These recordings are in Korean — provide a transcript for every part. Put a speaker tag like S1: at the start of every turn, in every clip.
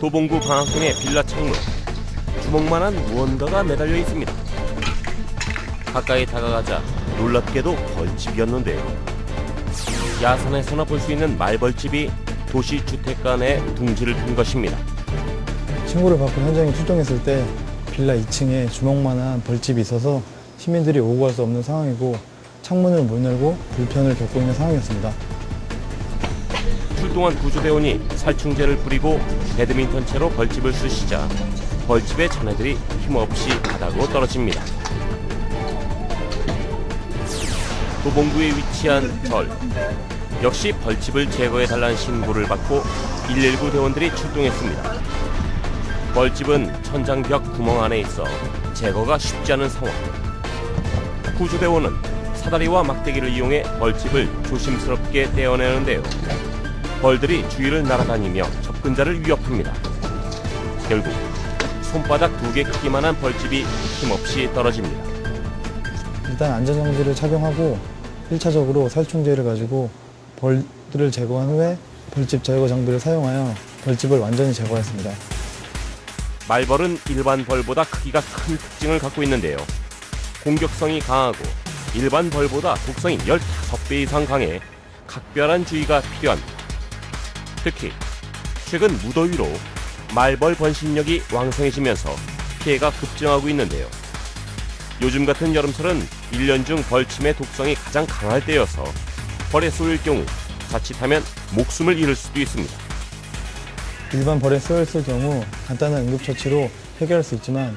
S1: 도봉구 방학동의 빌라 창문, 주먹만한 무언가가 매달려 있습니다. 가까이 다가가자 놀랍게도 벌집이었는데요. 야산에서나 볼 수 있는 말벌집이 도시 주택가 내 둥지를 핀 것입니다.
S2: 신고를 받고 현장에 출동했을 때 빌라 2층에 주먹만한 벌집이 있어서 시민들이 오고 갈 수 없는 상황이고 창문을 못 열고 불편을 겪고 있는 상황이었습니다.
S1: 출동한 구조대원이 살충제를 뿌리고 배드민턴채로 벌집을 쑤시자 벌집의 잔해들이 힘없이 바닥으로 떨어집니다. 도봉구에 위치한 절. 역시 벌집을 제거해달라는 신고를 받고 119 대원들이 출동했습니다. 벌집은 천장벽 구멍 안에 있어 제거가 쉽지 않은 상황. 구조대원은 사다리와 막대기를 이용해 벌집을 조심스럽게 떼어내는데요. 벌들이 주위를 날아다니며 접근자를 위협합니다. 결국 손바닥 2개 크기만한 벌집이 힘없이 떨어집니다.
S2: 일단 안전장비를 착용하고 1차적으로 살충제를 가지고 벌들을 제거한 후에 벌집 제거 장비를 사용하여 벌집을 완전히 제거했습니다.
S1: 말벌은 일반 벌보다 크기가 큰 특징을 갖고 있는데요. 공격성이 강하고 일반 벌보다 독성이 15배 이상 강해 각별한 주의가 필요합니다. 특히 최근 무더위로 말벌 번식력이 왕성해지면서 피해가 급증하고 있는데요. 요즘 같은 여름철은 1년 중 벌침의 독성이 가장 강할 때여서 벌에 쏘일 경우 자칫하면 목숨을 잃을 수도 있습니다.
S2: 일반 벌에 쏘였을 경우 간단한 응급처치로 해결할 수 있지만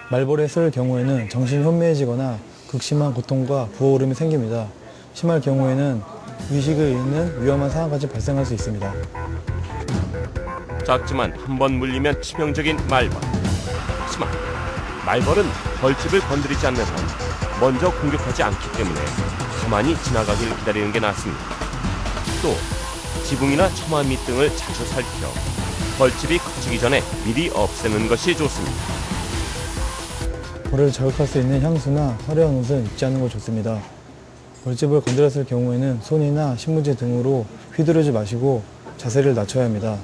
S2: 말벌에 쏘일 경우에는 정신이 혼미해지거나 극심한 고통과 부어오름이 생깁니다. 심할 경우에는 의식을 잃는 위험한 상황까지 발생할 수 있습니다.
S1: 작지만 한번 물리면 치명적인 말벌. 하지만 말벌은 벌집을 건드리지 않는 한 먼저 공격하지 않기 때문에 가만히 지나가길 기다리는 게 낫습니다. 또 지붕이나 처마 밑 등을 자주 살펴 벌집이 커지기 전에 미리 없애는 것이 좋습니다.
S2: 벌을 자극할 수 있는 향수나 화려한 옷은 입지 않는 게 좋습니다. 벌집을 건드렸을 경우에는 손이나 신문지 등으로 휘두르지 마시고 자세를 낮춰야 합니다.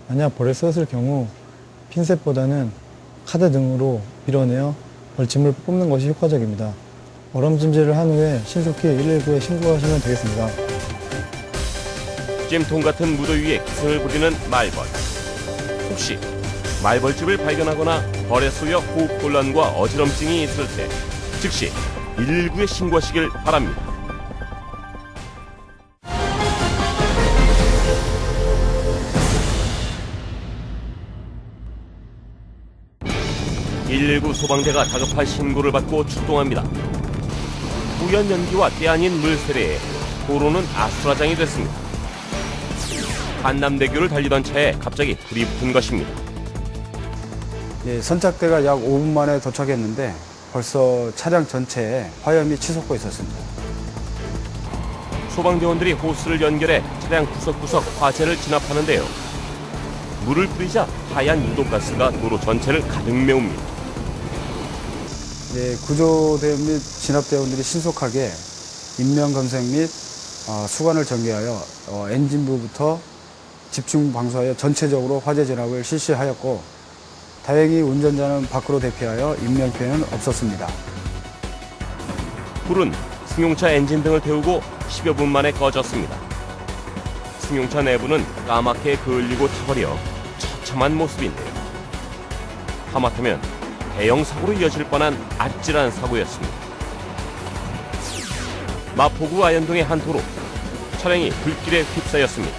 S2: 만약 벌에 쏘였을 경우 핀셋보다는 카드 등으로 밀어내어 벌침을 뽑는 것이 효과적입니다. 얼음찜질을 한 후에 신속히 119에 신고하시면 되겠습니다.
S1: 찜통 같은 무더위에 기승을 부리는 말벌. 혹시 말벌집을 발견하거나 벌에 쏘여 호흡곤란과 어지럼증이 있을 때 즉시 119에 신고하시길 바랍니다. (119) 소방대가 다급한 신고를 받고 출동합니다. 우연 연기와 때 아닌 물세례에 도로는 아수라장이 됐습니다. 한남대교를 달리던 차에 갑자기 불이 붙은 것입니다.
S3: 예, 선착대가 약 5분 만에 도착했는데 벌써 차량 전체에 화염이 치솟고 있었습니다.
S1: 소방대원들이 호스를 연결해 차량 구석구석 화재를 진압하는데요. 물을 뿌리자 하얀 유독가스가 도로 전체를 가득 메웁니다.
S3: 예, 구조대원 및 진압대원들이 신속하게 인명검색 및 수관을 전개하여 엔진부부터 집중 방수하여 전체적으로 화재 진압을 실시하였고 다행히 운전자는 밖으로 대피하여 인명피해는 없었습니다.
S1: 불은 승용차 엔진 등을 태우고 10여 분 만에 꺼졌습니다. 승용차 내부는 까맣게 그을리고 타버려 처참한 모습인데요. 하마터면 대형 사고로 이어질 뻔한 아찔한 사고였습니다. 마포구 아현동의 한 도로, 차량이 불길에 휩싸였습니다.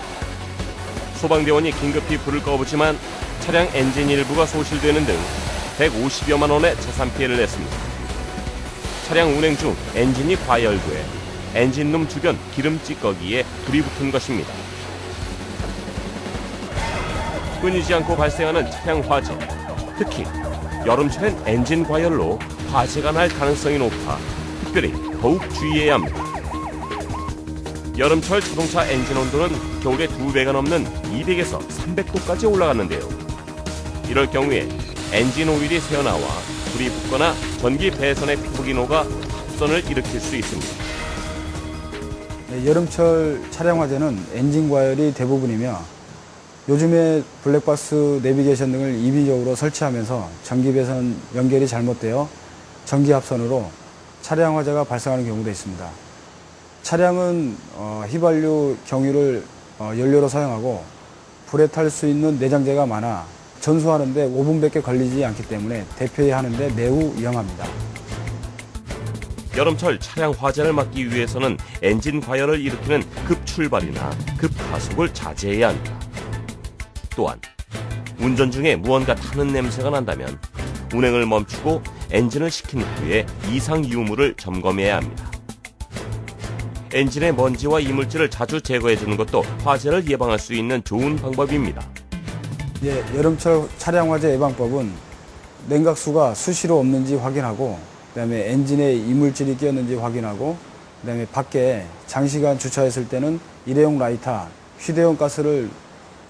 S1: 소방대원이 긴급히 불을 꺼보지만 차량 엔진 일부가 소실되는 등 150여만 원의 재산 피해를 냈습니다. 차량 운행 중 엔진이 과열돼 엔진룸 주변 기름 찌꺼기에 불이 붙은 것입니다. 끊이지 않고 발생하는 차량 화재, 특히 여름철엔 엔진 과열로 화재가 날 가능성이 높아 특별히 더욱 주의해야 합니다. 여름철 자동차 엔진 온도는 겨울의 2배가 넘는 200에서 300도까지 올라갔는데요. 이럴 경우에 엔진 오일이 새어나와 불이 붙거나 전기 배선의 피부기노가 합선을 일으킬 수 있습니다.
S3: 네, 여름철 차량 화재는 엔진 과열이 대부분이며 요즘에 블랙박스 내비게이션 등을 임의적으로 설치하면서 전기 배선 연결이 잘못되어 전기 합선으로 차량 화재가 발생하는 경우도 있습니다. 차량은 휘발유 경유를 연료로 사용하고 불에 탈 수 있는 내장재가 많아 전수하는데 5분밖에 걸리지 않기 때문에 대피해야 하는데 매우 위험합니다.
S1: 여름철 차량 화재를 막기 위해서는 엔진 과열을 일으키는 급출발이나 급가속을 자제해야 합니다. 또한 운전 중에 무언가 타는 냄새가 난다면 운행을 멈추고 엔진을 식힌 후에 이상 유무를 점검해야 합니다. 엔진의 먼지와 이물질을 자주 제거해주는 것도 화재를 예방할 수 있는 좋은 방법입니다.
S3: 여름철 차량 화재 예방법은 냉각수가 수시로 없는지 확인하고, 그다음에 엔진에 이물질이 끼었는지 확인하고, 그다음에 밖에 장시간 주차했을 때는 일회용 라이터, 휴대용 가스를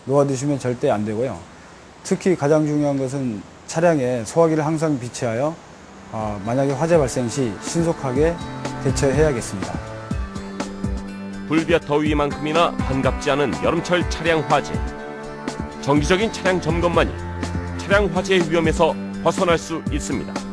S3: 놓아두시면 절대 안 되고요. 특히 가장 중요한 것은 차량에 소화기를 항상 비치하여 만약에 화재 발생 시 신속하게 대처해야겠습니다.
S1: 불볕 더위만큼이나 반갑지 않은 여름철 차량 화재. 정기적인 차량 점검만이 차량 화재의 위험에서 벗어날 수 있습니다.